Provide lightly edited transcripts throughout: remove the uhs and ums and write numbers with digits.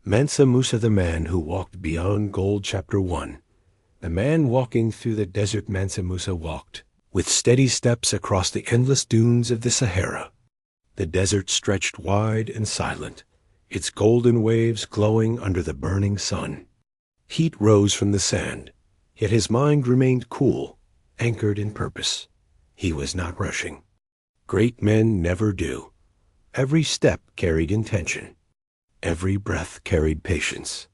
Mansa Musa, the man who walked beyond gold. Chapter 1. The man walking through the desert. Mansa Musa walked with steady steps across the endless dunes of the Sahara. The desert stretched wide and silent, its golden waves glowing under the burning sun. Heat rose from the sand, yet his mind remained cool, anchored in purpose. He was not rushing. Great men never do. Every step carried intention. Every breath carried patience.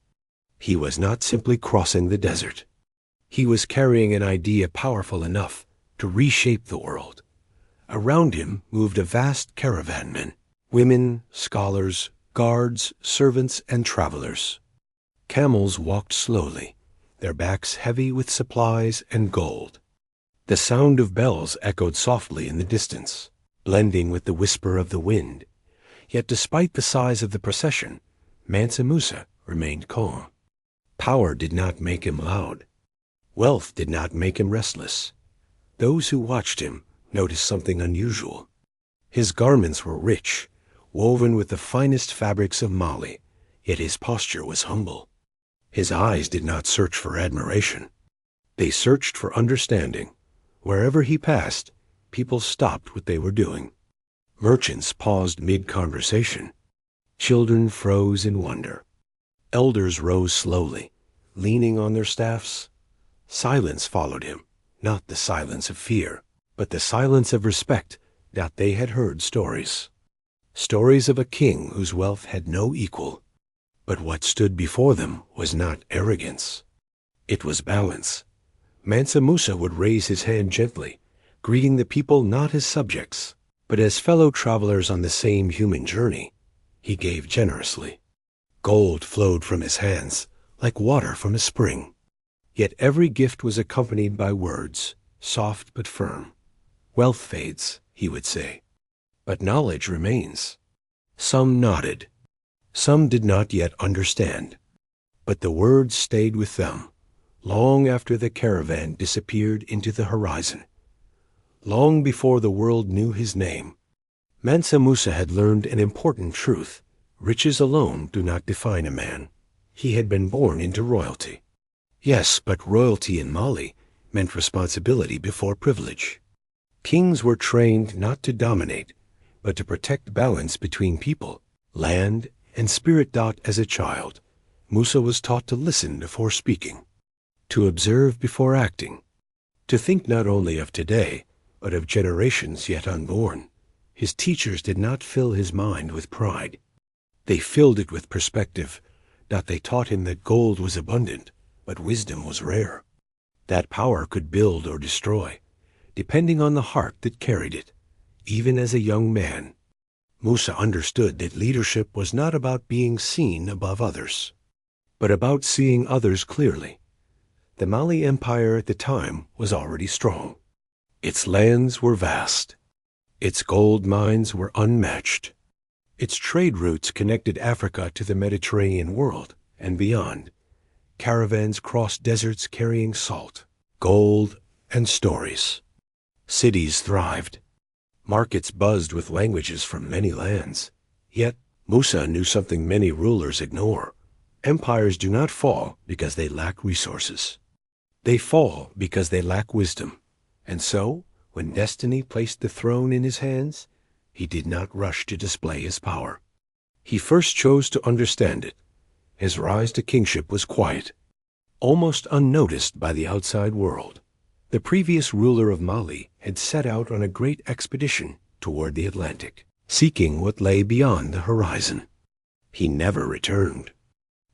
He was not simply crossing the desert. He was carrying an idea powerful enough to reshape the world. Around him moved a vast caravan, men, women, scholars, guards, servants, and travelers. Camels walked slowly, their backs heavy with supplies and gold. The sound of bells echoed softly in the distance, blending with the whisper of the wind. Yet despite the size of the procession, Mansa Musa remained calm. Power did not make him loud. Wealth did not make him restless. Those who watched him noticed something unusual. His garments were rich, woven with the finest fabrics of Mali, yet his posture was humble. His eyes did not search for admiration. They searched for understanding. Wherever he passed, people stopped what they were doing. Merchants paused mid-conversation. Children froze in wonder. Elders rose slowly, leaning on their staffs. Silence followed him, not the silence of fear, but the silence of respect that they had heard stories. Stories of a king whose wealth had no equal. But what stood before them was not arrogance. It was balance. Mansa Musa would raise his hand gently, greeting the people not as subjects, but as fellow travelers on the same human journey. He gave generously. Gold flowed from his hands like water from a spring. Yet every gift was accompanied by words, soft but firm. Wealth fades, he would say, but knowledge remains. Some nodded. Some did not yet understand. But the words stayed with them, long after the caravan disappeared into the horizon. Long before the world knew his name, Mansa Musa had learned an important truth. Riches alone do not define a man. He had been born into royalty. Yes, but royalty in Mali meant responsibility before privilege. Kings were trained not to dominate, but to protect balance between people, land, and spirit. As a child, Musa was taught to listen before speaking, to observe before acting, to think not only of today, but of generations yet unborn. His teachers did not fill his mind with pride. They filled it with perspective. They taught him that gold was abundant, but wisdom was rare. That power could build or destroy, depending on the heart that carried it. Even as a young man, Musa understood that leadership was not about being seen above others, but about seeing others clearly. The Mali Empire at the time was already strong. Its lands were vast. Its gold mines were unmatched. Its trade routes connected Africa to the Mediterranean world and beyond. Caravans crossed deserts carrying salt, gold, and stories. Cities thrived. Markets buzzed with languages from many lands. Yet Musa knew something many rulers ignore. Empires do not fall because they lack resources. They fall because they lack wisdom. And so, when destiny placed the throne in his hands, he did not rush to display his power. He first chose to understand it. His rise to kingship was quiet, almost unnoticed by the outside world. The previous ruler of Mali had set out on a great expedition toward the Atlantic, seeking what lay beyond the horizon. He never returned.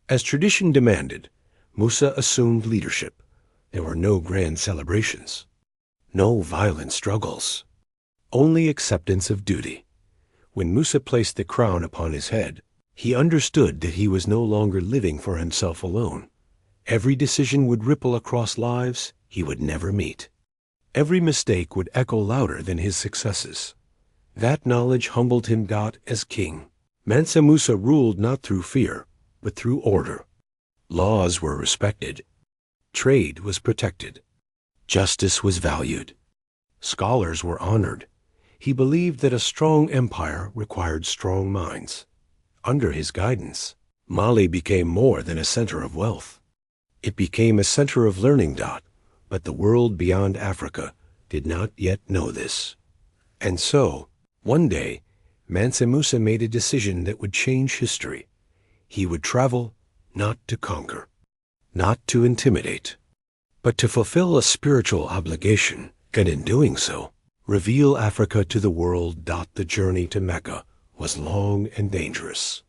As tradition demanded, Musa assumed leadership. There were no grand celebrations, no violent struggles, only acceptance of duty. When Musa placed the crown upon his head, he understood that he was no longer living for himself alone. Every decision would ripple across lives he would never meet. Every mistake would echo louder than his successes. That knowledge humbled him. As king, Mansa Musa ruled not through fear, but through order. Laws were respected. Trade was protected. Justice was valued. Scholars were honored. He believed that a strong empire required strong minds. Under his guidance, Mali became more than a center of wealth. It became a center of learning. But the world beyond Africa did not yet know this. And so, one day, Mansa Musa made a decision that would change history. He would travel not to conquer, not to intimidate, but to fulfill a spiritual obligation, and in doing so, reveal Africa to the world. The journey to Mecca was long and dangerous.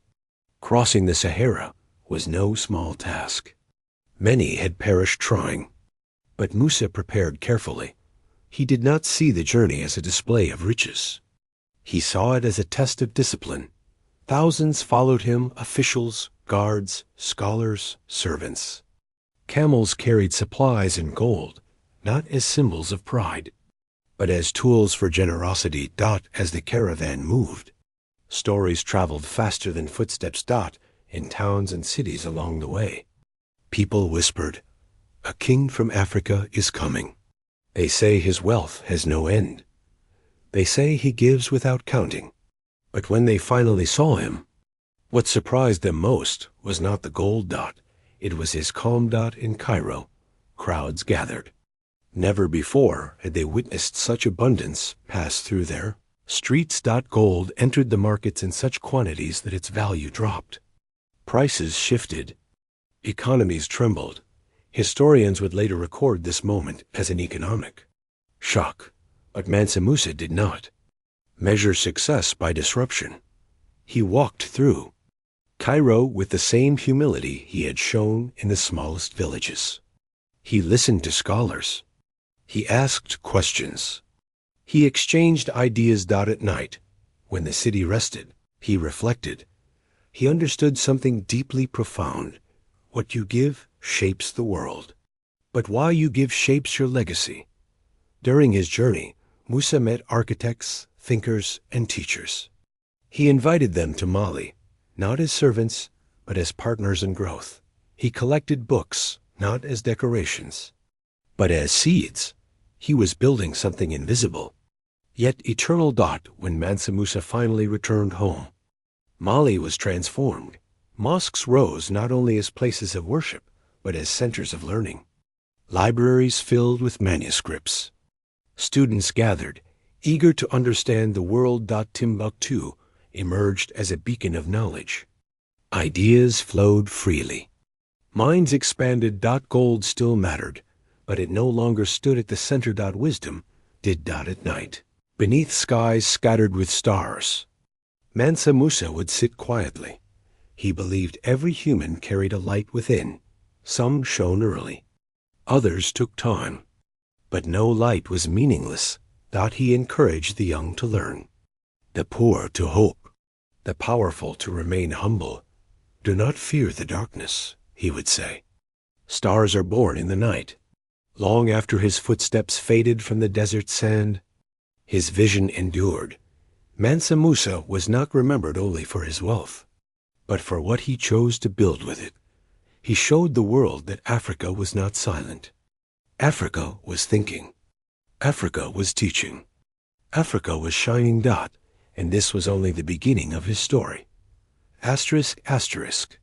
Crossing the Sahara was no small task. Many had perished trying. But Musa prepared carefully. He did not see the journey as a display of riches. He saw it as a test of discipline. Thousands followed him, officials, guards, scholars, servants. Camels carried supplies and gold, not as symbols of pride, but as tools for generosity. As the caravan moved, stories traveled faster than footsteps. In towns and cities along the way, people whispered, "A king from Africa is coming." They say his wealth has no end. They say he gives without counting. But when they finally saw him, what surprised them most was not the gold. It was his calm. In Cairo, crowds gathered. Never before had they witnessed such abundance pass through their streets. Gold entered the markets in such quantities that its value dropped. Prices shifted. Economies trembled. Historians would later record this moment as an economic shock. But Mansa Musa did not measure success by disruption. He walked through Cairo with the same humility he had shown in the smallest villages. He listened to scholars. He asked questions. He exchanged ideas. At night, when the city rested, he reflected. He understood something deeply profound. What you give shapes the world, but why you give shapes your legacy. During his journey, Musa met architects, thinkers, and teachers. He invited them to Mali, not as servants, but as partners in growth. He collected books, not as decorations, but as seeds. He was building something invisible, yet eternal. When Mansa Musa finally returned home, Mali was transformed. Mosques rose not only as places of worship, but as centers of learning. Libraries filled with manuscripts. Students gathered, eager to understand the world. Timbuktu emerged as a beacon of knowledge. Ideas flowed freely. Minds expanded. Gold still mattered, but it no longer stood at the center. Wisdom did. At night, beneath skies scattered with stars, Mansa Musa would sit quietly. He believed every human carried a light within. Some shone early. Others took time. But no light was meaningless. He encouraged the young to learn, the poor to hope, the powerful to remain humble. Do not fear the darkness, he would say. Stars are born in the night. Long after his footsteps faded from the desert sand, his vision endured. Mansa Musa was not remembered only for his wealth, but for what he chose to build with it. He showed the world that Africa was not silent. Africa was thinking. Africa was teaching. Africa was shining. And this was only the beginning of his story. ***.